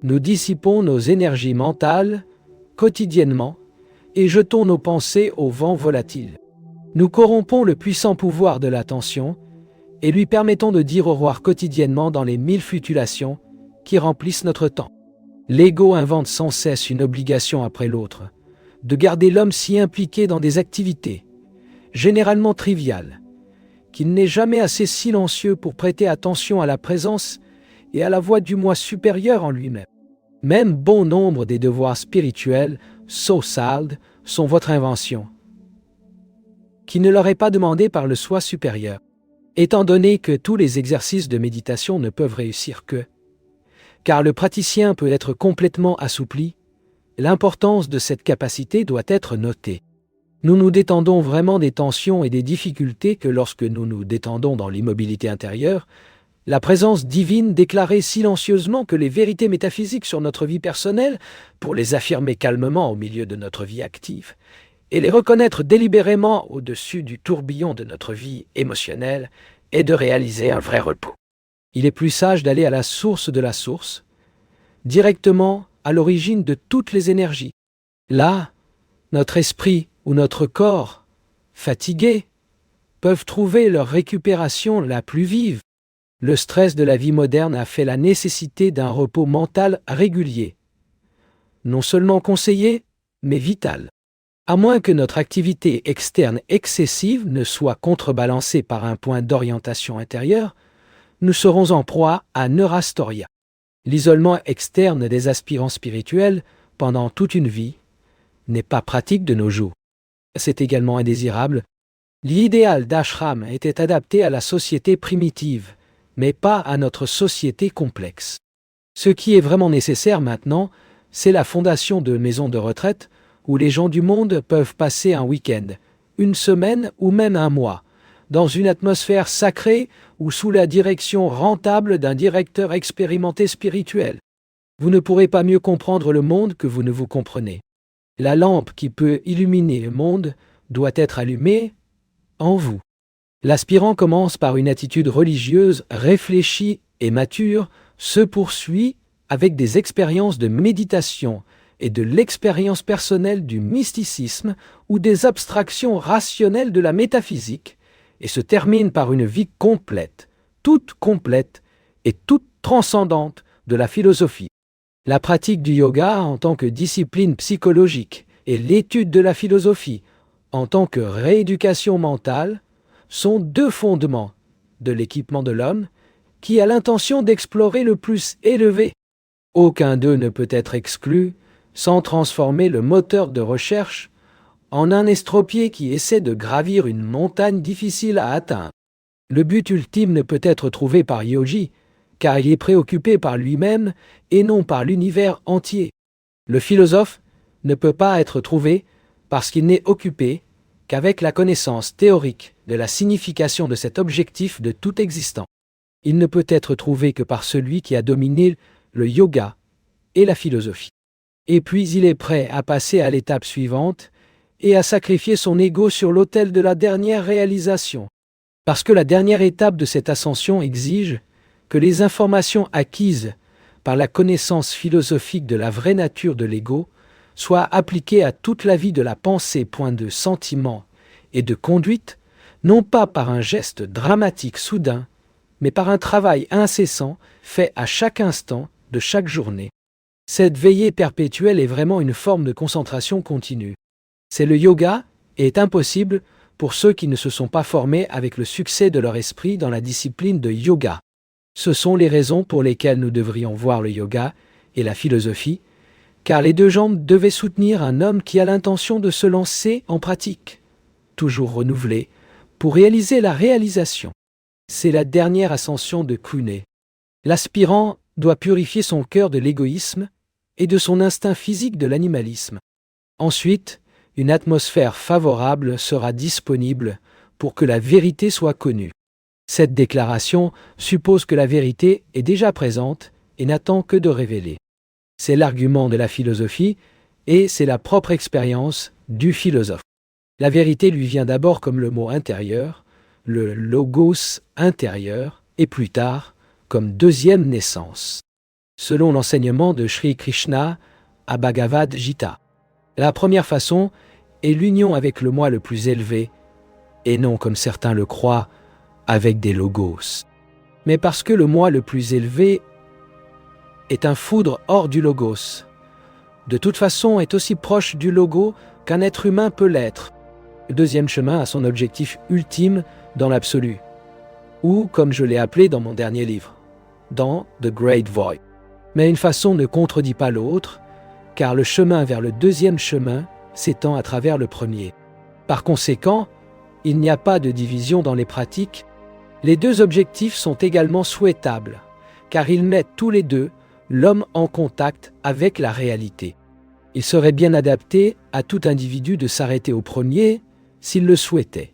Nous dissipons nos énergies mentales quotidiennement et jetons nos pensées au vent volatile. Nous corrompons le puissant pouvoir de l'attention et lui permettons de dire au revoir quotidiennement dans les 1000 flutulations qui remplissent notre temps. L'ego invente sans cesse une obligation après l'autre, de garder l'homme si impliqué dans des activités, généralement triviales, qu'il n'est jamais assez silencieux pour prêter attention à la présence et à la voix du moi supérieur en lui-même. Même bon nombre des devoirs spirituels, so-called, sont votre invention, qui ne leur est pas demandé par le soi supérieur. Étant donné que tous les exercices de méditation ne peuvent réussir que, car le praticien peut être complètement assoupli, l'importance de cette capacité doit être notée. Nous nous détendons vraiment des tensions et des difficultés que lorsque nous nous détendons dans l'immobilité intérieure, la présence divine déclarait silencieusement que les vérités métaphysiques sur notre vie personnelle, pour les affirmer calmement au milieu de notre vie active, et les reconnaître délibérément au-dessus du tourbillon de notre vie émotionnelle, est de réaliser un vrai repos. Il est plus sage d'aller à la source de la source, directement à l'origine de toutes les énergies. Là, notre esprit ou notre corps, fatigués, peuvent trouver leur récupération la plus vive. Le stress de la vie moderne a fait la nécessité d'un repos mental régulier, non seulement conseillé, mais vital. À moins que notre activité externe excessive ne soit contrebalancée par un point d'orientation intérieure, nous serons en proie à neurastoria. L'isolement externe des aspirants spirituels pendant toute une vie n'est pas pratique de nos jours. C'est également indésirable. L'idéal d'ashram était adapté à la société primitive, mais pas à notre société complexe. Ce qui est vraiment nécessaire maintenant, c'est la fondation de maisons de retraite où les gens du monde peuvent passer un week-end, une semaine ou même un mois, dans une atmosphère sacrée ou sous la direction rentable d'un directeur expérimenté spirituel. Vous ne pourrez pas mieux comprendre le monde que vous ne vous comprenez. La lampe qui peut illuminer le monde doit être allumée en vous. L'aspirant commence par une attitude religieuse réfléchie et mature, se poursuit avec des expériences de méditation et de l'expérience personnelle du mysticisme ou des abstractions rationnelles de la métaphysique, et se termine par une vie complète et toute transcendante de la philosophie. La pratique du yoga en tant que discipline psychologique et l'étude de la philosophie en tant que rééducation mentale sont deux fondements de l'équipement de l'homme qui a l'intention d'explorer le plus élevé. Aucun d'eux ne peut être exclu sans transformer le moteur de recherche en un estropié qui essaie de gravir une montagne difficile à atteindre. Le but ultime ne peut être trouvé par Yogi, car il est préoccupé par lui-même et non par l'univers entier. Le philosophe ne peut pas être trouvé parce qu'il n'est occupé qu'avec la connaissance théorique de la signification de cet objectif de tout existant. Il ne peut être trouvé que par celui qui a dominé le yoga et la philosophie. Et puis il est prêt à passer à l'étape suivante et à sacrifier son ego sur l'autel de la dernière réalisation. Parce que la dernière étape de cette ascension exige que les informations acquises par la connaissance philosophique de la vraie nature de l'ego soient appliquées à toute la vie de la pensée, point de sentiment et de conduite, non pas par un geste dramatique soudain, mais par un travail incessant fait à chaque instant de chaque journée. Cette veillée perpétuelle est vraiment une forme de concentration continue. C'est le yoga et est impossible pour ceux qui ne se sont pas formés avec le succès de leur esprit dans la discipline de yoga. Ce sont les raisons pour lesquelles nous devrions voir le yoga et la philosophie, car les deux jambes devaient soutenir un homme qui a l'intention de se lancer en pratique, toujours renouvelée, pour réaliser la réalisation. C'est la dernière ascension de Kune. L'aspirant doit purifier son cœur de l'égoïsme et de son instinct physique de l'animalisme. Ensuite, une atmosphère favorable sera disponible pour que la vérité soit connue. Cette déclaration suppose que la vérité est déjà présente et n'attend que de révéler. C'est l'argument de la philosophie et c'est la propre expérience du philosophe. La vérité lui vient d'abord comme le mot intérieur, le logos intérieur, et plus tard comme deuxième naissance. selon l'enseignement de Sri Krishna à Bhagavad Gita. La première façon est l'union avec le moi le plus élevé, et non comme certains le croient, avec des logos. Mais parce que le moi le plus élevé est un foudre hors du logos, de toute façon est aussi proche du logo qu'un être humain peut l'être. Le deuxième chemin a son objectif ultime dans l'absolu, ou comme je l'ai appelé dans mon dernier livre, dans The Great Void. Mais une façon ne contredit pas l'autre, car le chemin vers le deuxième chemin s'étend à travers le premier. Par conséquent, il n'y a pas de division dans les pratiques. Les deux objectifs sont également souhaitables, car ils mettent tous les deux l'homme en contact avec la réalité. Il serait bien adapté à tout individu de s'arrêter au premier s'il le souhaitait.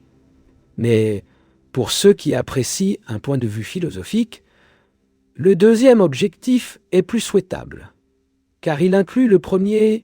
Mais pour ceux qui apprécient un point de vue philosophique, le deuxième objectif est plus souhaitable, car il inclut le premier.